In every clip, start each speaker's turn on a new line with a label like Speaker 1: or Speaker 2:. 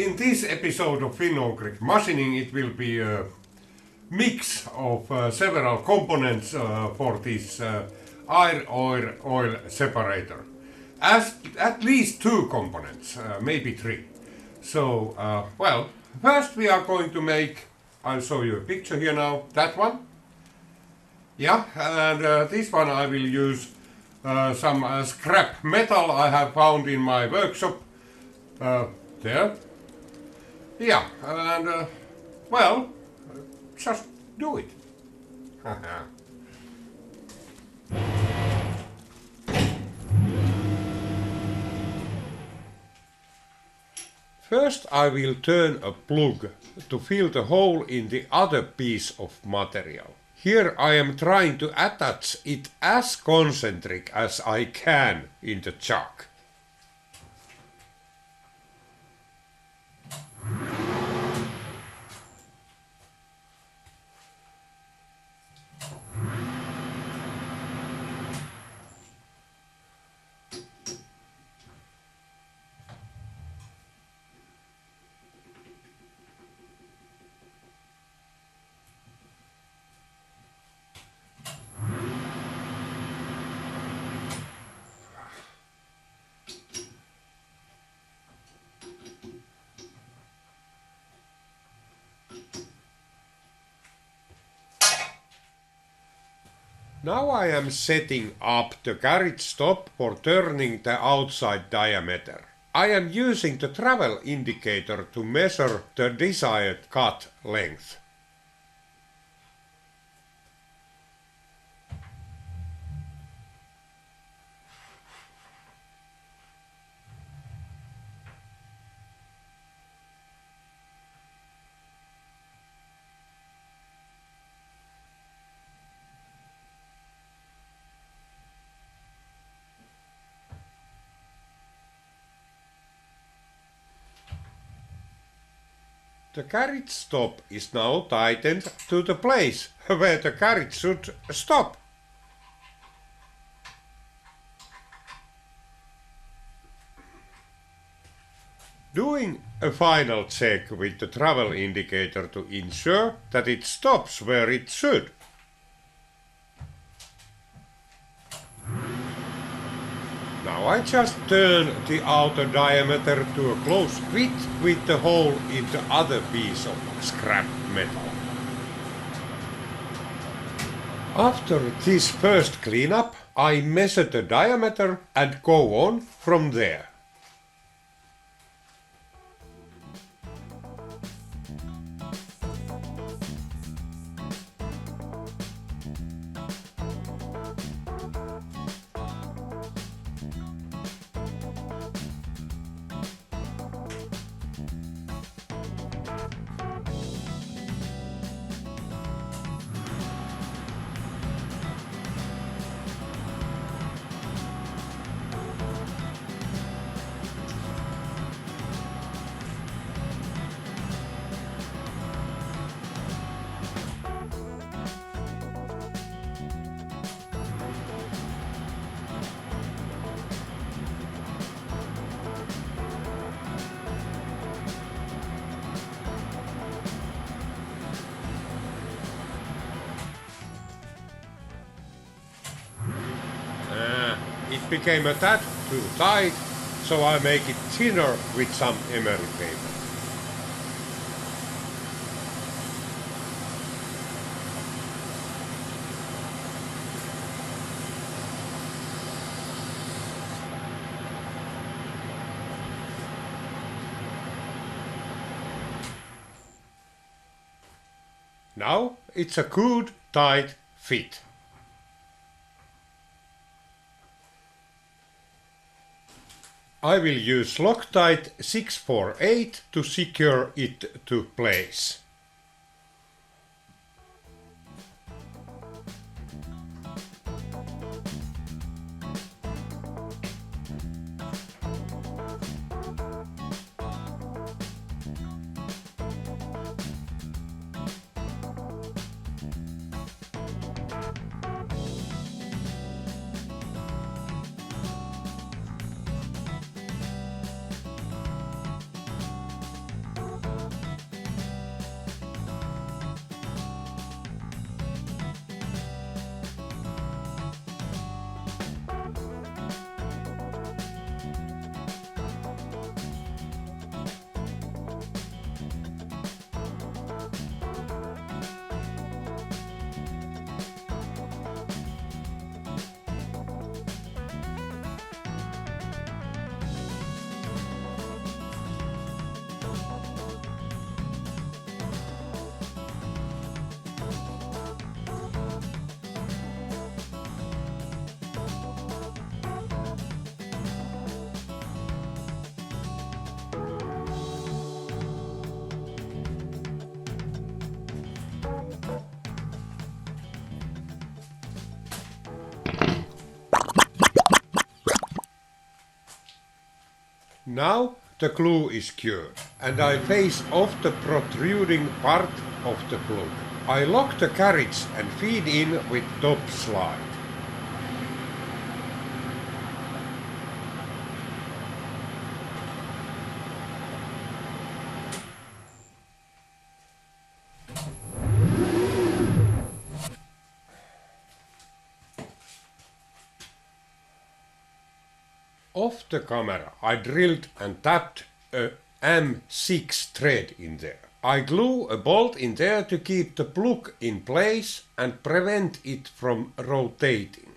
Speaker 1: in this episode of Finnon-Grieg machining, it will be a mix of several components for this air oil separator. At least 2 components, maybe 3. So, well, first we are going to make, I'll show you a picture here now, that one. Yeah, and this one I will use some scrap metal I have found in my workshop. There. Yeah, and well, just do it. First I will turn a plug to fill the hole in the other piece of material. Here I am trying to attach it as concentric as I can in the chuck. Now I am setting up the carriage stop for turning the outside diameter. I am using the travel indicator to measure the desired cut length. The carriage stop is now tightened to the place where the carriage should stop. Doing a final check with the travel indicator to ensure that it stops where it should. Now I just turn the outer diameter to a close fit with the hole in the other piece of scrap metal. After this first cleanup, I measure the diameter and go on from there. It became a tad too tight, so I make it thinner with some emery paper. Now it's a good tight fit. I will use Loctite 648 to secure it to place. Now the glue is cured and I face off the protruding part of the plug. I lock the carriage and feed in with top slide. Off the camera I drilled and tapped a M6 thread in there. I glue a bolt in there to keep the plug in place and prevent it from rotating.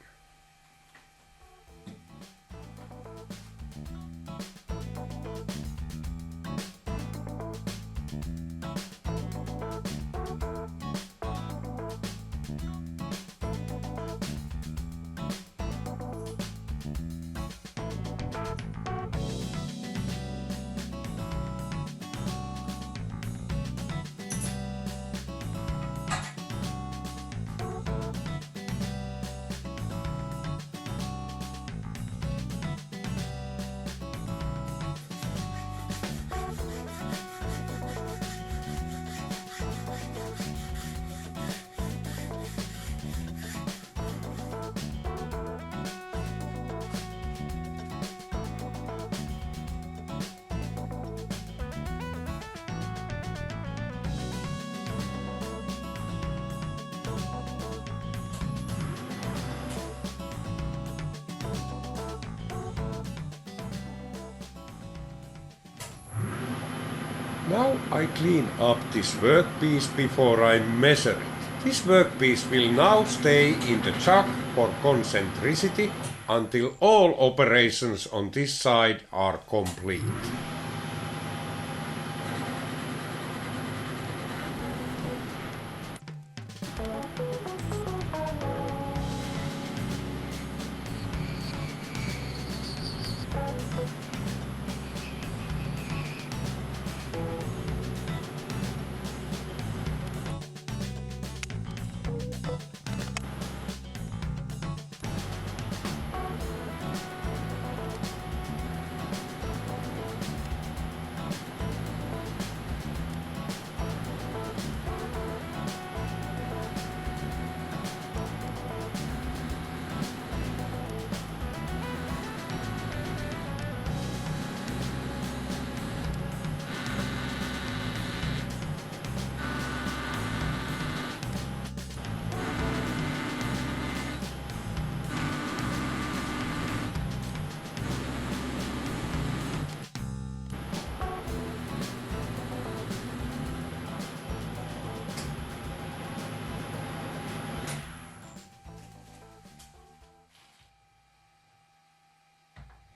Speaker 1: Now I clean up this workpiece before I measure it. This workpiece will now stay in the chuck for concentricity until all operations on this side are complete.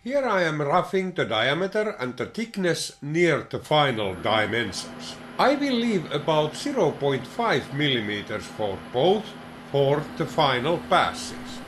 Speaker 1: Here I am roughing the diameter and the thickness near the final dimensions. I will leave about 0.5 mm for both for the final passes.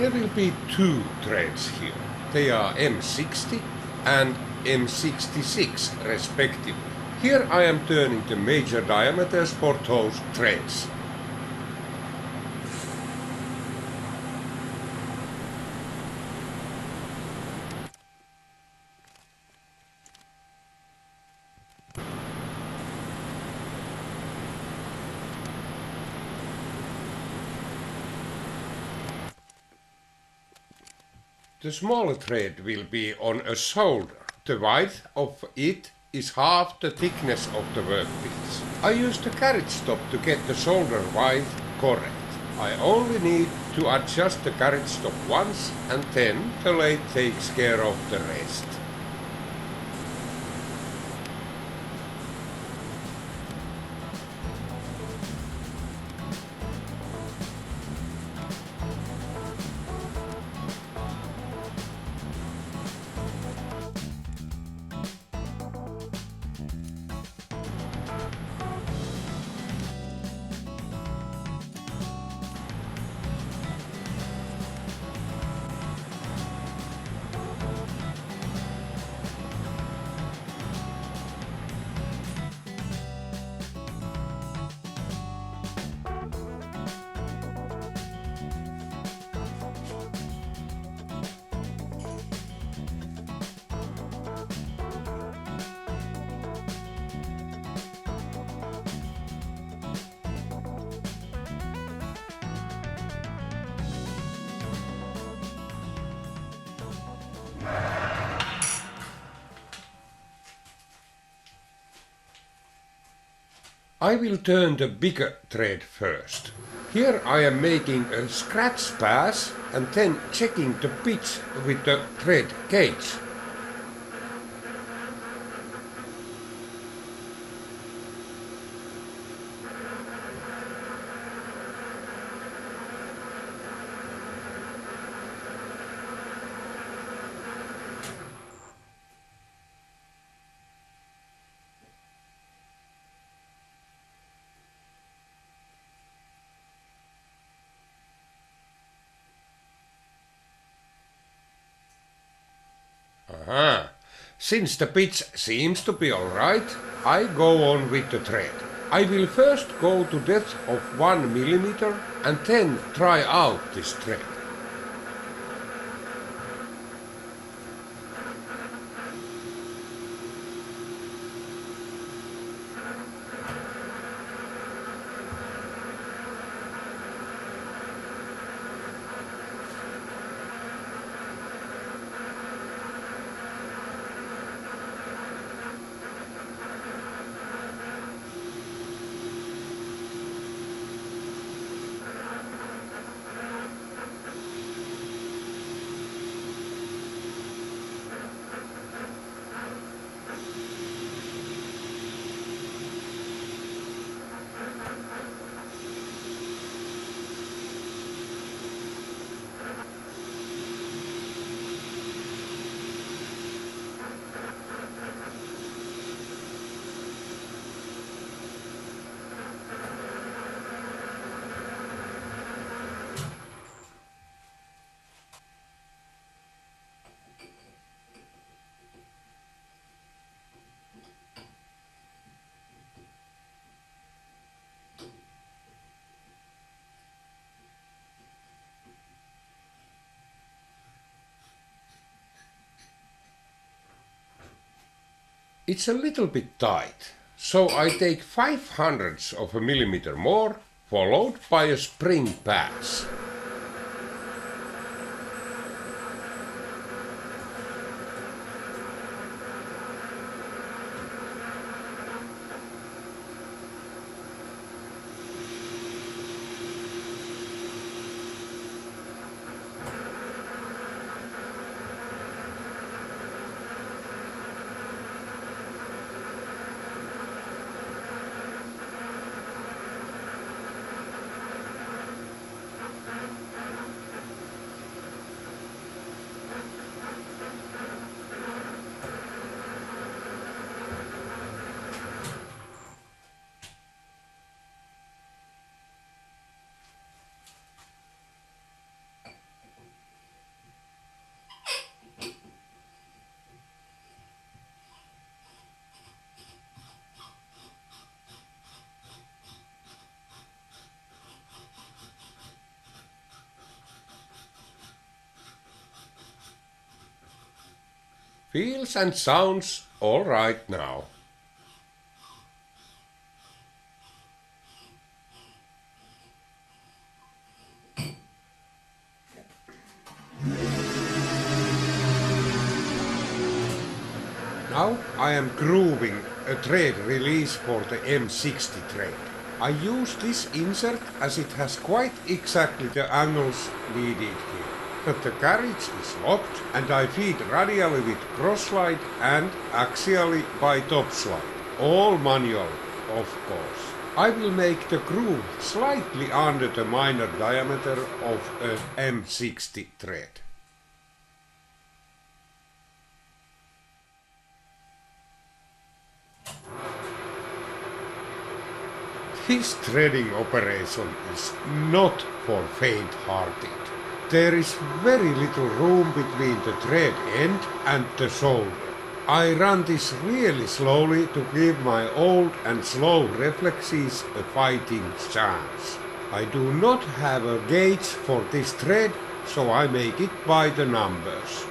Speaker 1: There will be two threads here. They are M60 and M66 respectively. Here I am turning the major diameters for those threads. The smaller thread will be on a shoulder. The width of it is half the thickness of the workpiece. I used the carriage stop to get the shoulder width correct. I only need to adjust the carriage stop once and then the lathe takes care of the rest. I will turn the bigger thread first. Here I am making a scratch pass and then checking the pitch with the thread gauge. Since the pitch seems to be alright, I go on with the thread. I will first go to depth of 1 millimeter and then try out this thread. It's a little bit tight, so I take 5/100 of a millimeter more, followed by a spring pass. Feels and sounds all right now. Now I am grooving a thread release for the M60 thread. I use this insert as it has quite exactly the angles needed here. But the carriage is locked and I feed radially with cross slide and axially by top slide. All manual, of course. I will make the groove slightly under the minor diameter of a M60 thread. This threading operation is not for faint-hearted. There is very little room between the thread end and the shoulder. I run this really slowly to give my old and slow reflexes a fighting chance. I do not have a gauge for this thread, so I make it by the numbers.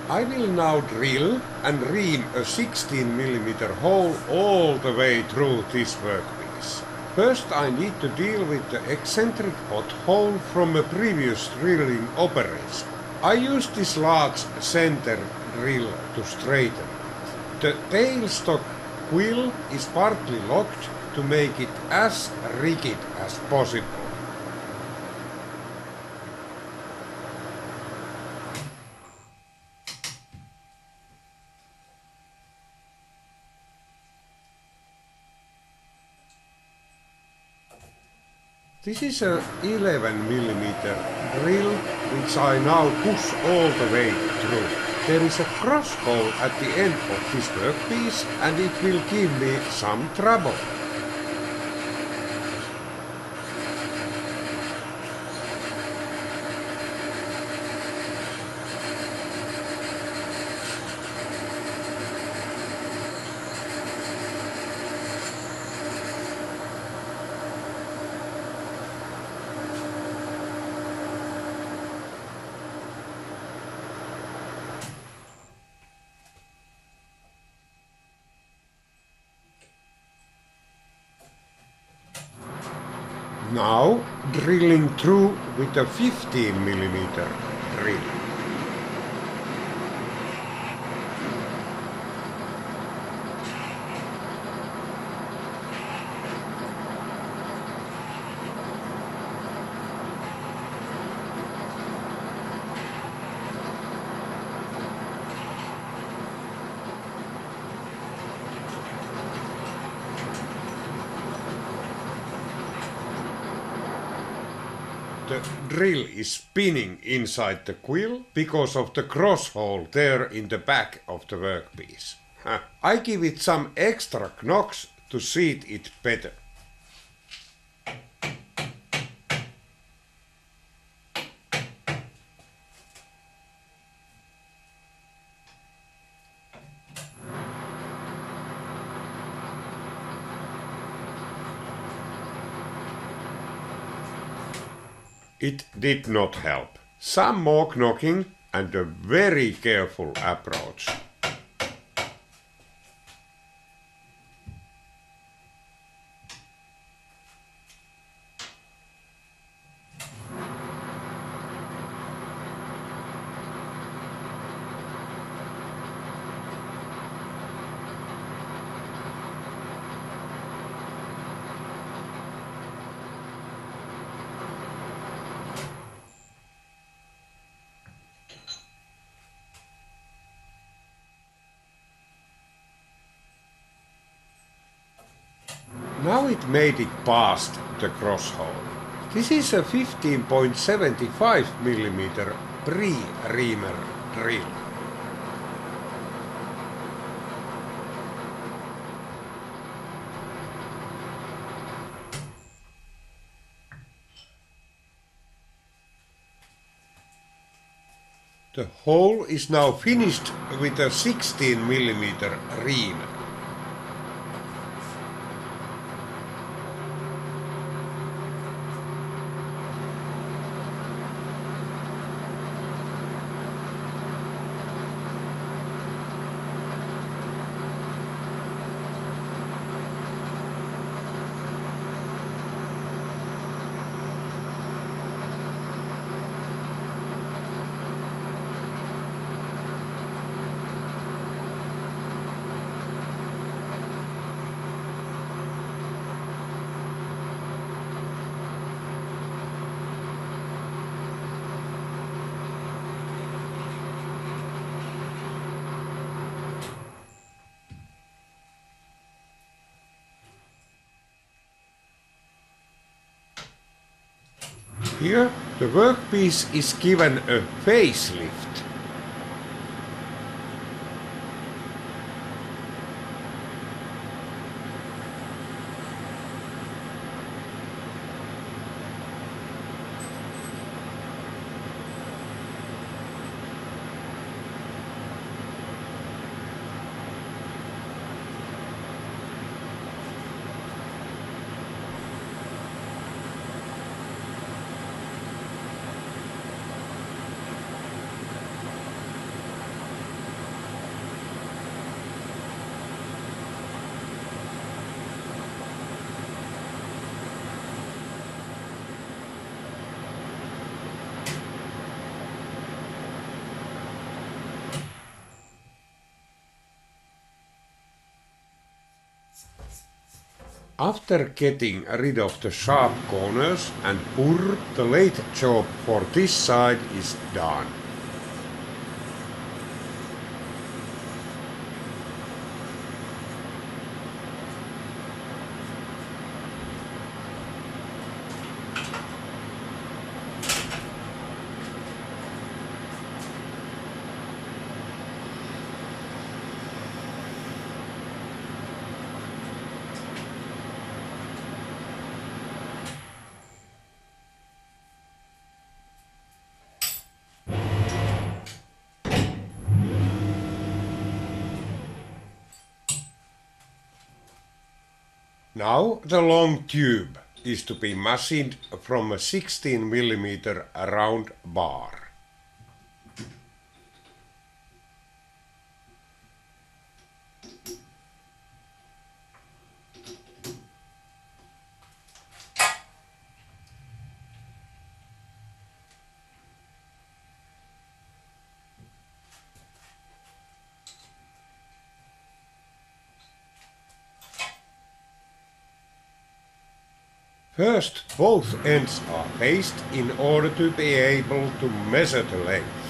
Speaker 1: I will now drill and ream a 16mm hole all the way through this workpiece. First I need to deal with the eccentric pothole from a previous drilling operation. I use this large center drill to straighten it. The tailstock quill is partly locked to make it as rigid as possible. This is a 11mm drill which I now push all the way through. There is a cross hole at the end of this workpiece and it will give me some trouble. Now drilling through with a 15mm drill. The drill is spinning inside the quill because of the cross hole there in the back of the workpiece. I give it some extra knocks to seat it better. It did not help. Some more knocking and a very careful approach. Now it made it past the cross hole. This is a 15.75 millimeter pre-reamer drill. The hole is now finished with a 16 millimeter reamer. Here, the workpiece is given a facelift. After getting rid of the sharp corners and burr, the lathe job for this side is done. Now the long tube is to be machined from a 16 mm round bar. First, both ends are faced in order to be able to measure the length.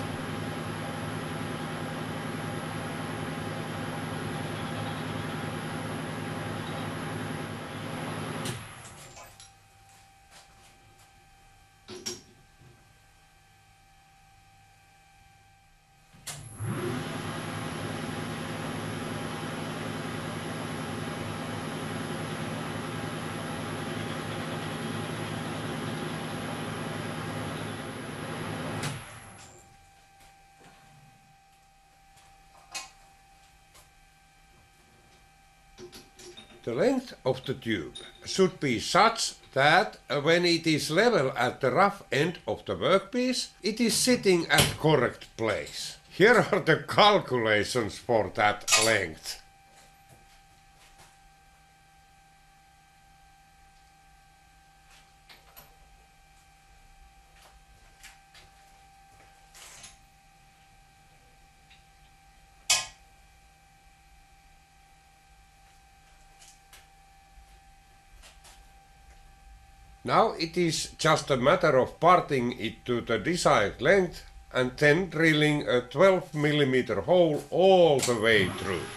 Speaker 1: The length of the tube should be such that when it is level at the rough end of the workpiece, it is sitting at correct place. Here are the calculations for that length. Now it is just a matter of parting it to the desired length and then drilling a 12 mm hole all the way through.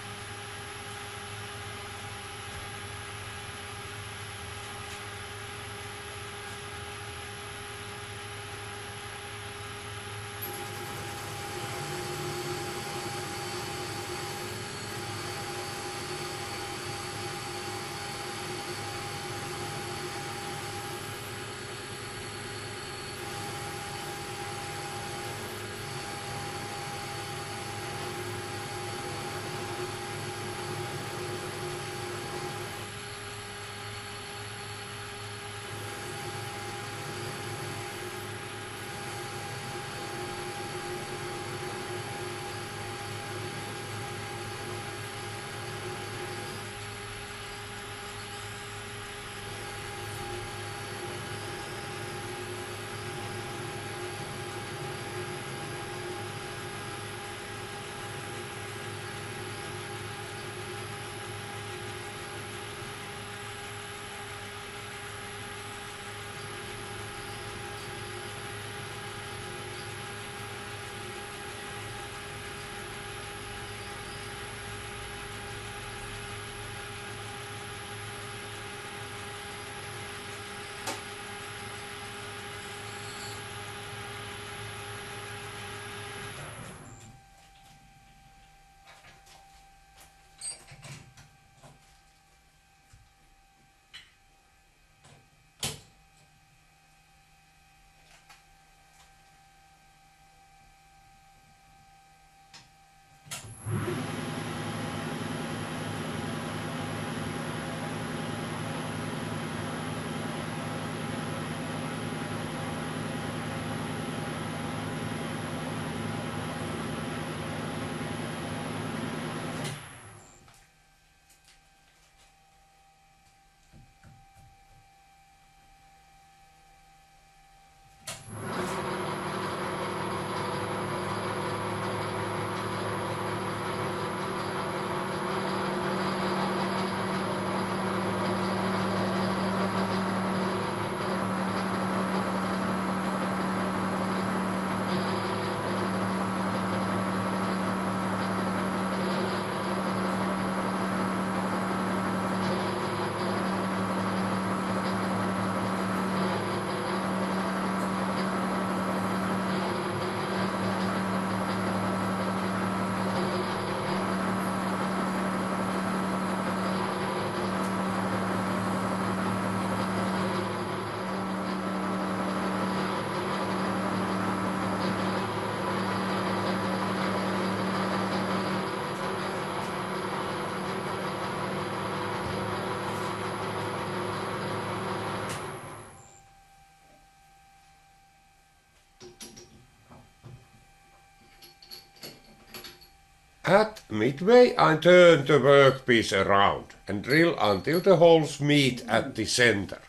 Speaker 1: At midway, I turn the workpiece around and drill until the holes meet at the center.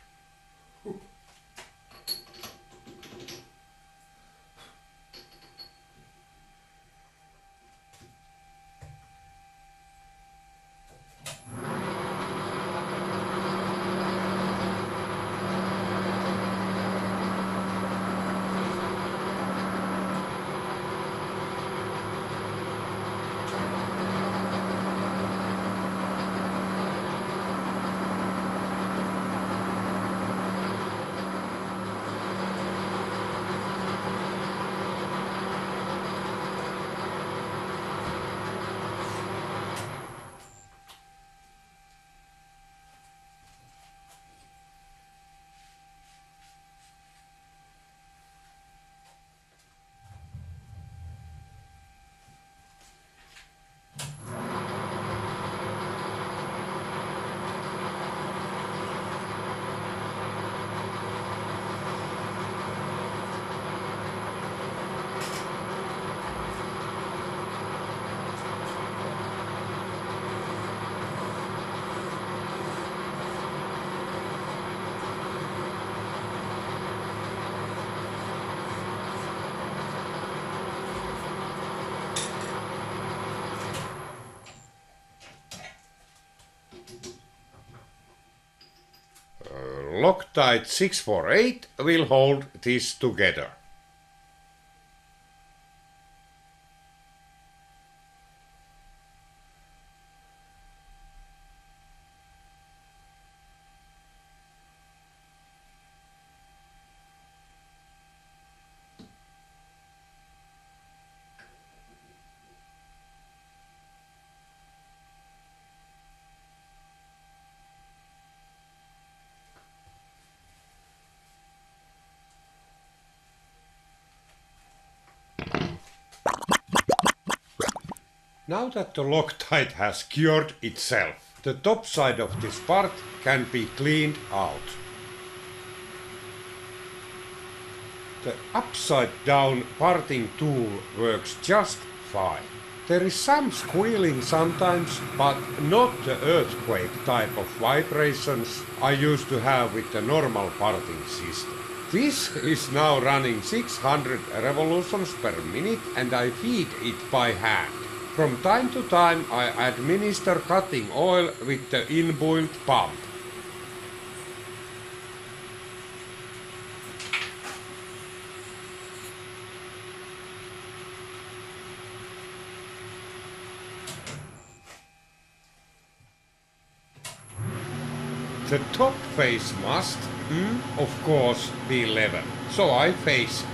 Speaker 1: Loctite 648 will hold this together. Now that the Loctite has cured itself, the top side of this part can be cleaned out. The upside down parting tool works just fine. There is some squealing sometimes, but not the earthquake type of vibrations I used to have with the normal parting system. This is now running 600 revolutions per minute and I feed it by hand. From time to time I administer cutting oil with the inbuilt pump. The top face must, of course, be level, so I face it.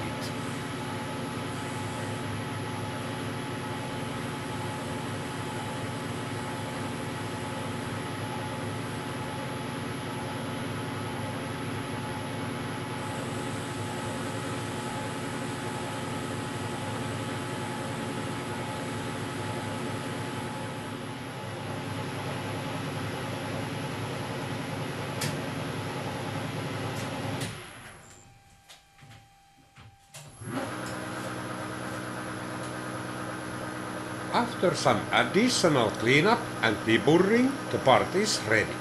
Speaker 1: After some additional cleanup and deburring, the part is ready.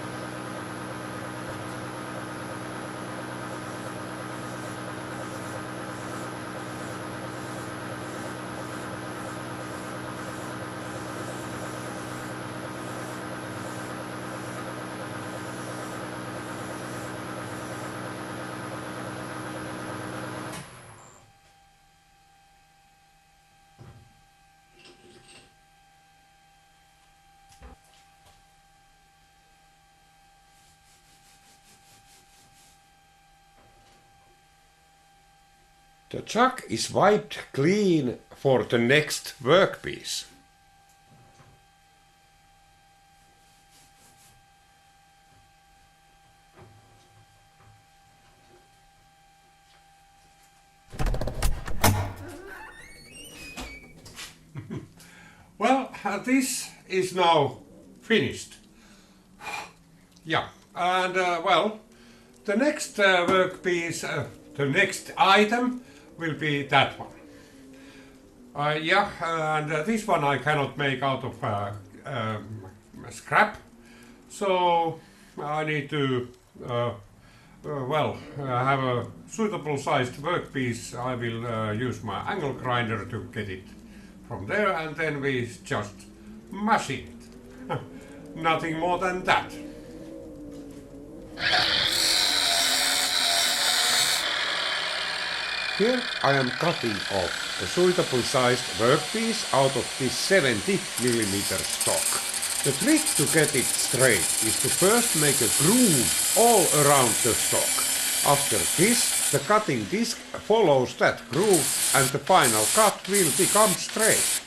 Speaker 1: The chuck is wiped clean for the next workpiece. Well, this is now finished. Yeah, and well, the next workpiece, the next item will be that one. Yeah, and this one I cannot make out of scrap, so I need to have a suitable sized workpiece. I will use my angle grinder to get it from there, and then we just machine it. Nothing more than that. Here I am cutting off a suitable sized workpiece out of this 70mm stock. The trick to get it straight is to first make a groove all around the stock. After this, the cutting disc follows that groove and the final cut will become straight.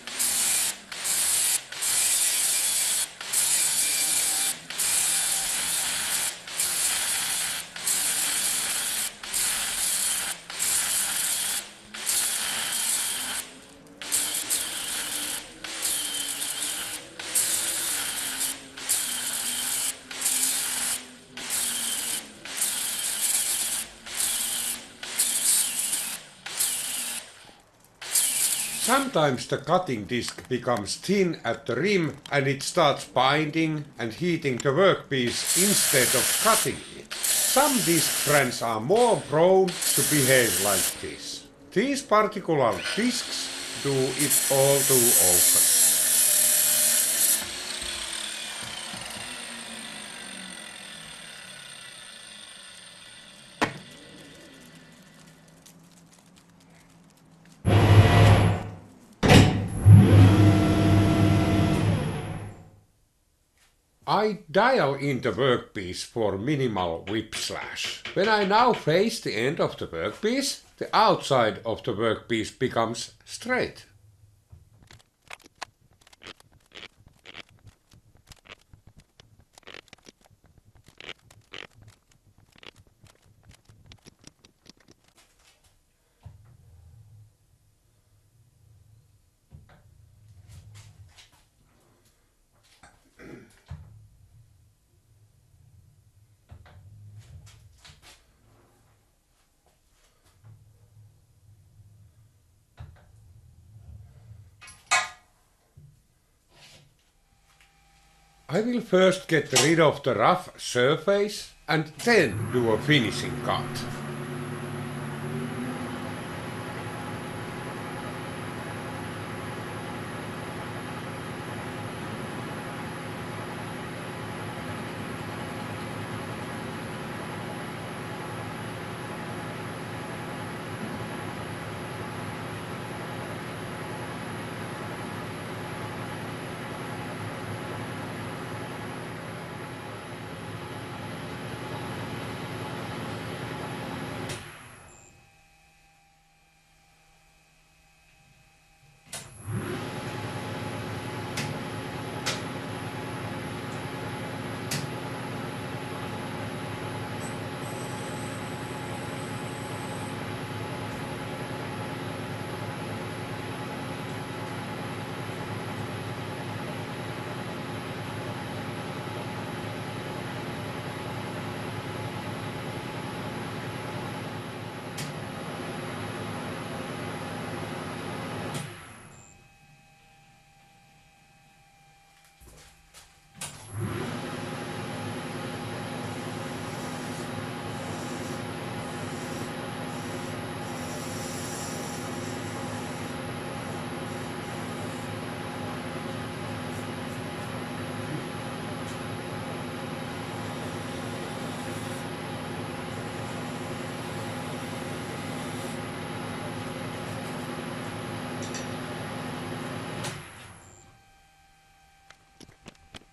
Speaker 1: Sometimes the cutting disc becomes thin at the rim and it starts binding and heating the workpiece instead of cutting it. Some disc brands are more prone to behave like this. These particular discs do it all too often. I dial in the workpiece for minimal whiplash. When I now face the end of the workpiece, the outside of the workpiece becomes straight. I will first get rid of the rough surface and then do a finishing cut.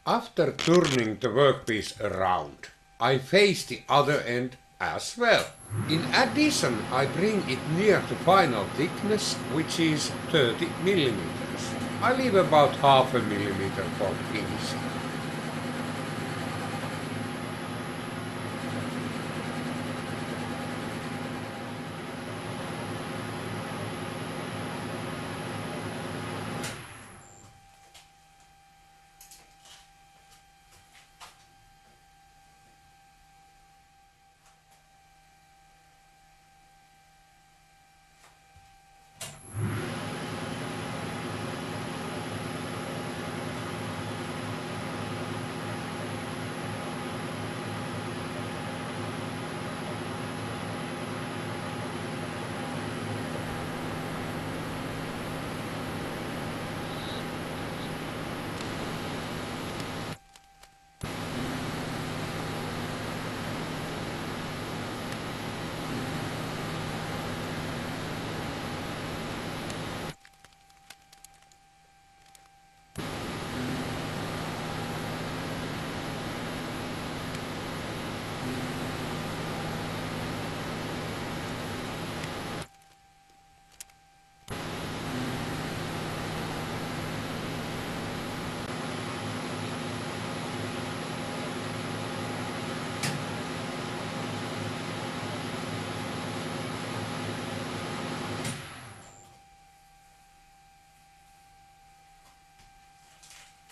Speaker 1: After turning the workpiece around, I face the other end as well. In addition, I bring it near the final thickness, which is 30 millimeters. I leave about half a millimeter for finishing.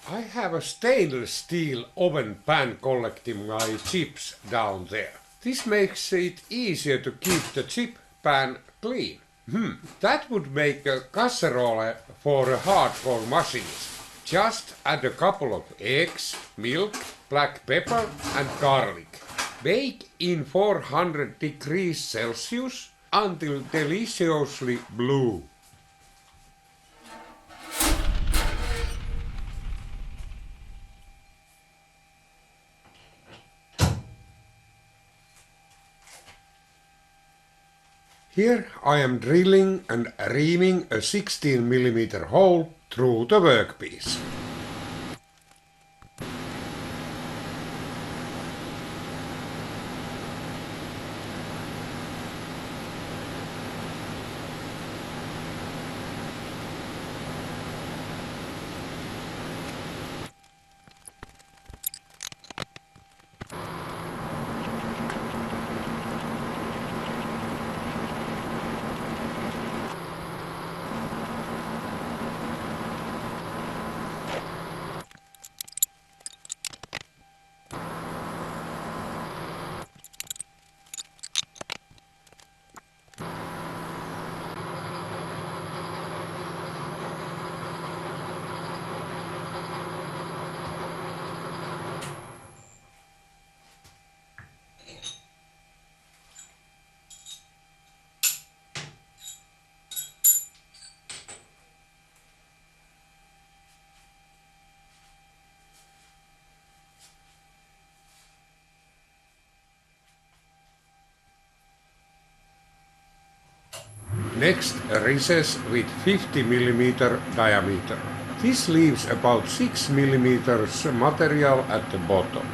Speaker 2: I have a stainless steel oven pan collecting my chips down there. This makes it easier to keep the chip pan clean. That would make a casserole for a hardcore machinist. Just add a couple of eggs, milk, black pepper and garlic. Bake in 400 degrees Celsius until deliciously blue. Here I am drilling and reaming a 16mm hole through the workpiece. Next, a recess with 50mm diameter. This leaves about 6mm material at the bottom.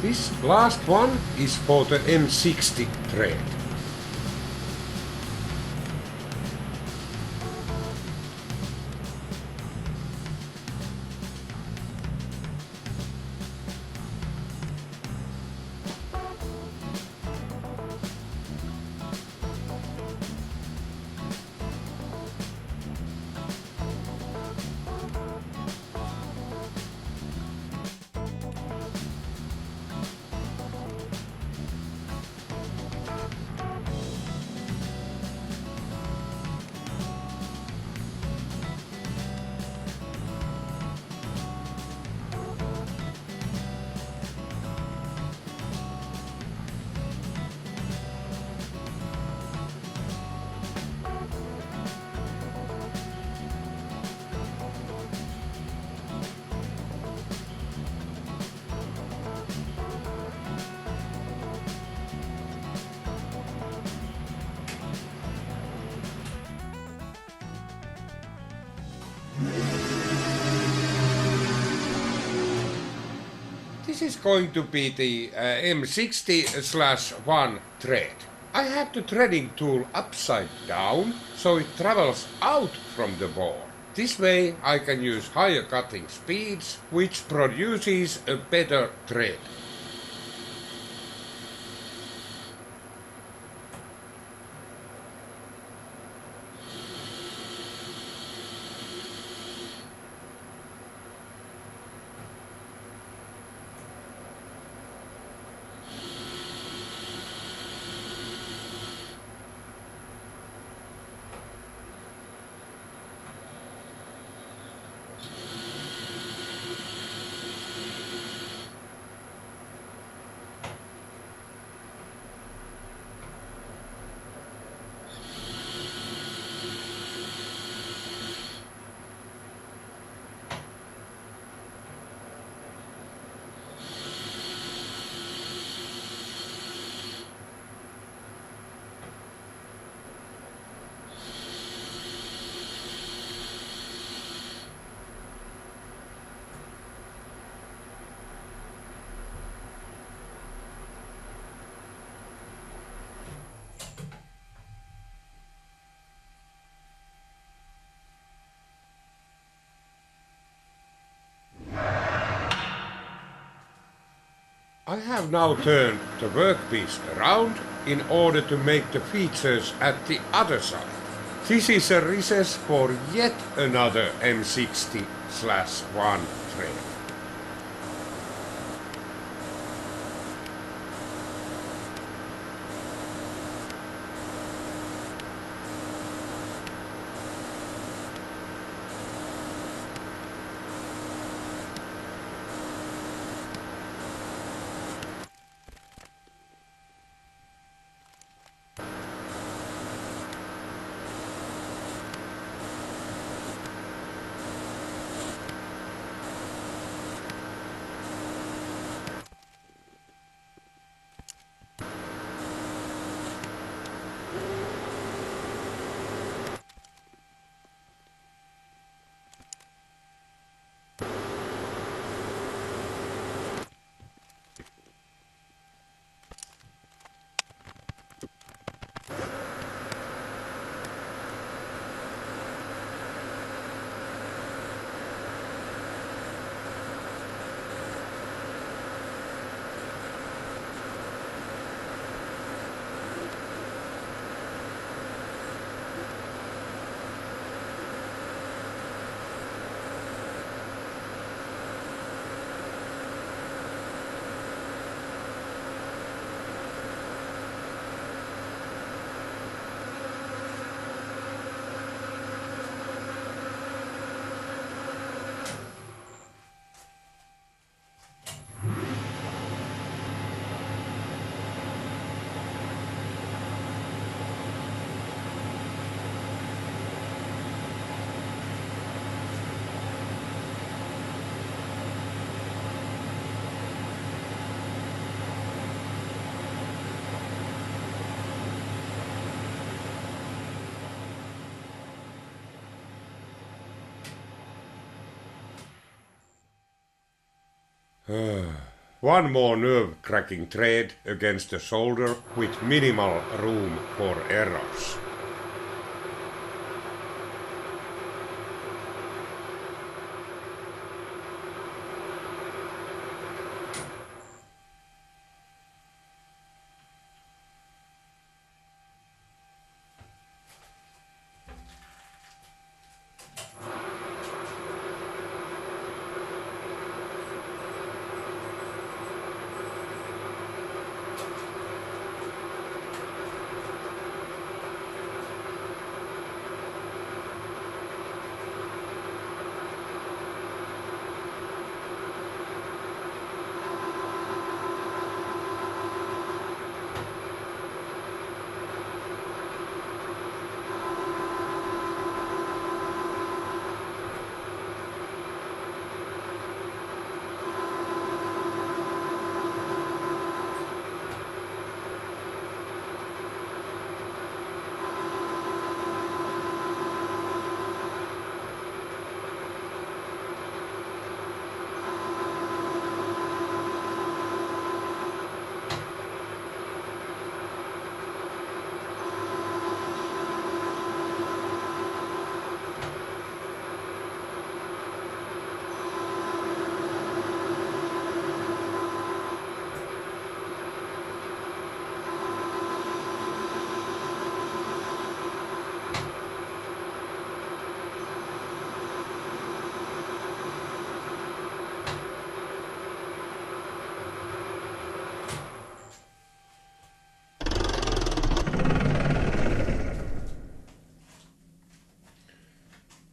Speaker 2: This last one is for the M60 thread. This is going to be the M60/1 thread. I have the threading tool upside down so it travels out from the bore. This way I can use higher cutting speeds, which produces a better thread. I have now turned the workpiece around in order to make the features at the other side. This is a recess for yet another M60/1 thread. one more nerve cracking thread against the shoulder with minimal room for errors.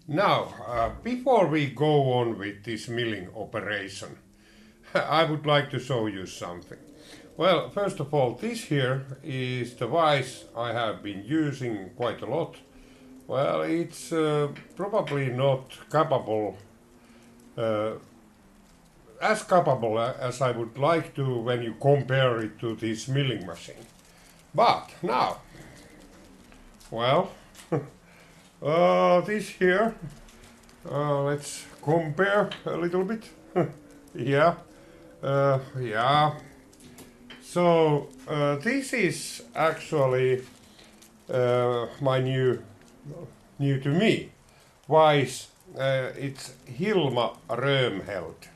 Speaker 2: Now, before we go on with this milling operation, I would like to show you something. Well, first of all, this here is the vise I have been using quite a lot. Well, it's probably not capable, as capable as I would like to when you compare it to this milling machine. But now, well, this here, let's compare a little bit. Yeah, yeah. So this is actually my new to me vise. It's Hilma Römheld.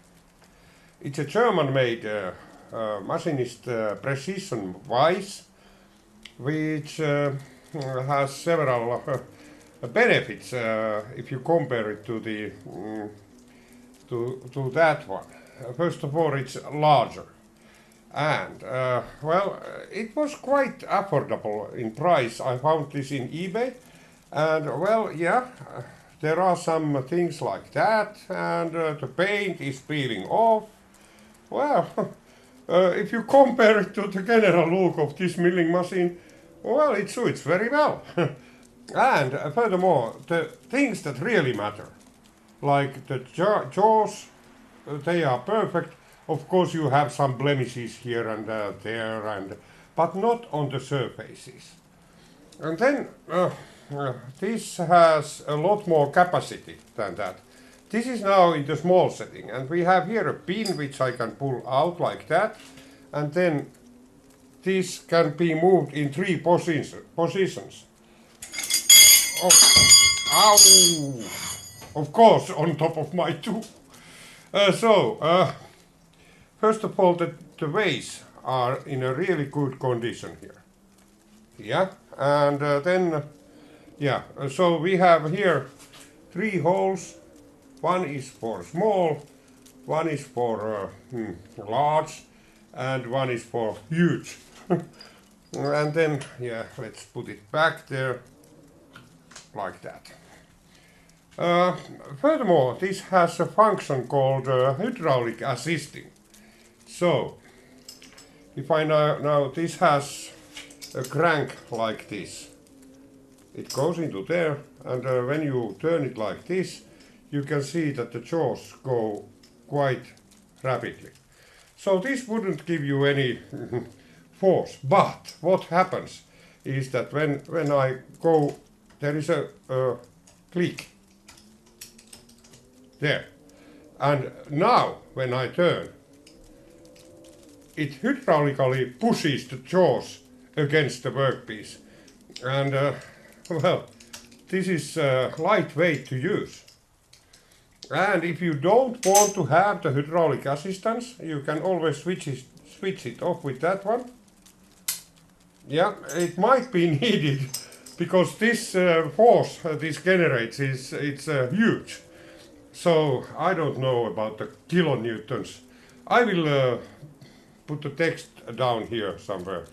Speaker 2: It's a German-made machinist precision vise, which has several benefits if you compare it to the to that one. First of all, it's larger, and well, it was quite affordable in price. I found this in eBay, and well, yeah, there are some things like that, and the paint is peeling off. Well, if you compare it to the general look of this milling machine, well, it suits very well. And furthermore, the things that really matter, like the jaws, they are perfect. Of course, you have some blemishes here and there, but not on the surfaces. And then this has a lot more capacity than that. This is now in the small setting, and we have here a pin which I can pull out like that, and then this can be moved in 3 positions. Oh, ow! Of course, on top of my tooth. First of all, the vases are in a really good condition here. Yeah, and then, yeah, so we have here 3 holes. One is for small, one is for large, and one is for huge. And then, yeah, let's put it back there, like that. Furthermore, this has a function called hydraulic assisting. So, if I now this has a crank like this. It goes into there, and when you turn it like this, you can see that the jaws go quite rapidly. So this wouldn't give you any force, but what happens is that when I go, there is a click there, and now when I turn, it hydraulically pushes the jaws against the workpiece. And well, this is lightweight to use. And if you don't want to have the hydraulic assistance, you can always switch it off with that one. Yeah, it might be needed because this force this generates it's huge. So I don't know about the kilonewtons. I will put the text down here somewhere.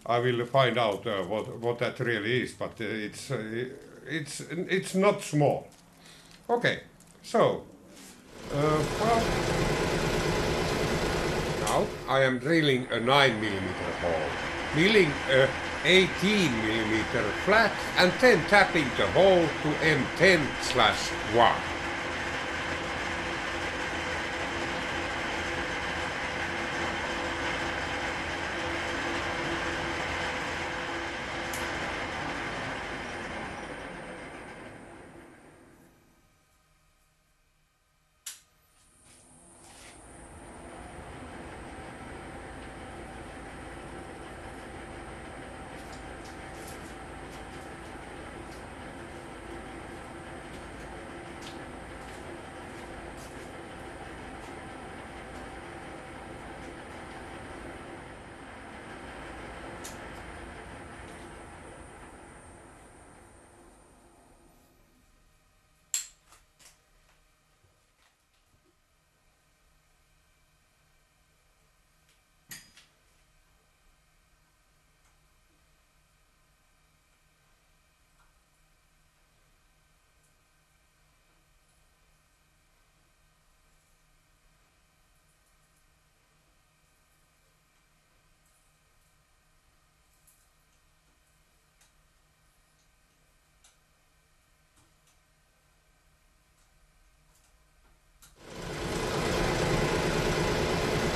Speaker 2: I will find out what that really is, but it's not small. Okay, so well, now I am drilling a 9mm hole, milling a 18mm flat, and then tapping the hole to M10/1.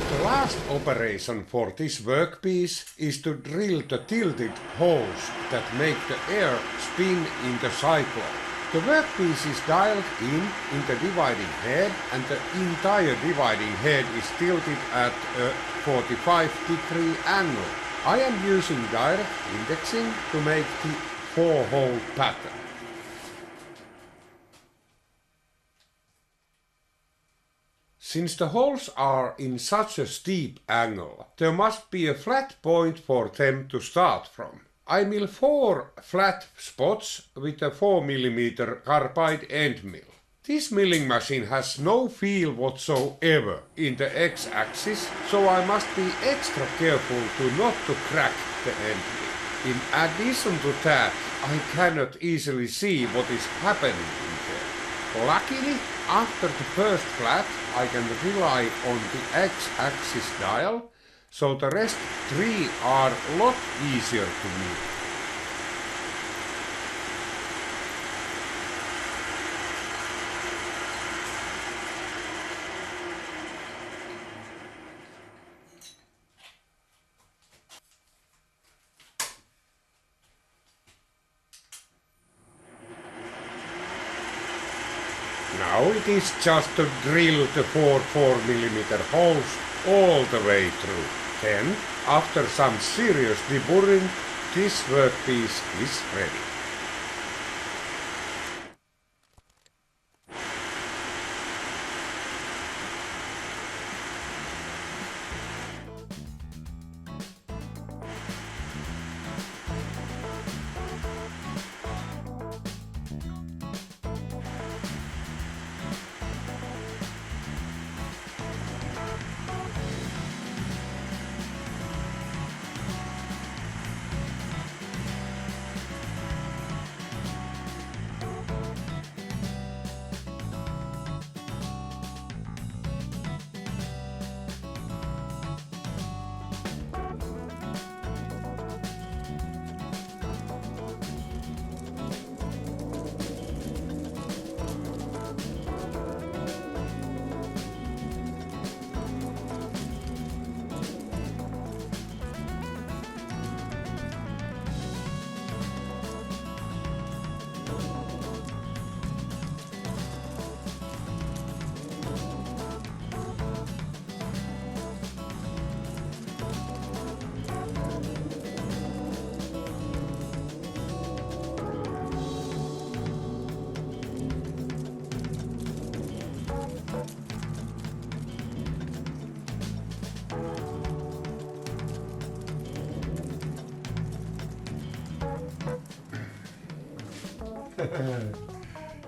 Speaker 2: The last operation for this workpiece is to drill the tilted holes that make the air spin in the cycle. The workpiece is dialed in the dividing head, and the entire dividing head is tilted at a 45-degree angle. I am using direct indexing to make the 4-hole pattern. Since the holes are in such a steep angle, there must be a flat point for them to start from. I mill 4 flat spots with a 4mm carbide end mill. This milling machine has no feel whatsoever in the x-axis, so I must be extra careful not to crack the end mill. In addition to that, I cannot easily see what is happening in there. Luckily, after the first flat, I can rely on the x-axis dial, so the rest 3 are a lot easier to mill. Now it is just to drill the 4 4mm holes all the way through. Then, after some serious deburring, this workpiece is ready.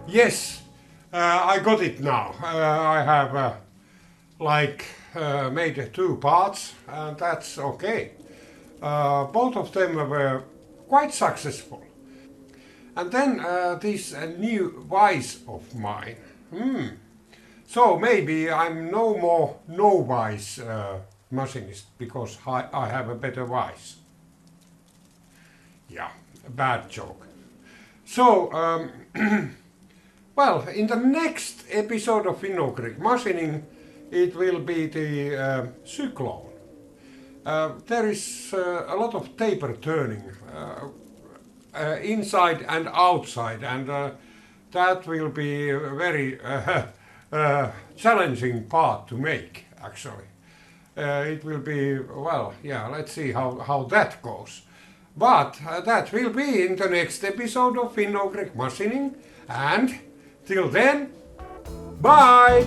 Speaker 2: Yes, I got it now. I have made 2 parts, and that's okay. Both of them were quite successful. And then this new vise of mine. So maybe I'm no more novice machinist because I have a better vise. Yeah, a bad joke. So, well, in the next episode of Finogric Machining, it will be the cyclone. There is a lot of taper turning inside and outside, and that will be a very challenging part to make, actually. It will be, well, yeah, let's see how that goes. But that will be in the next episode of Finogric Machining, and till then, bye!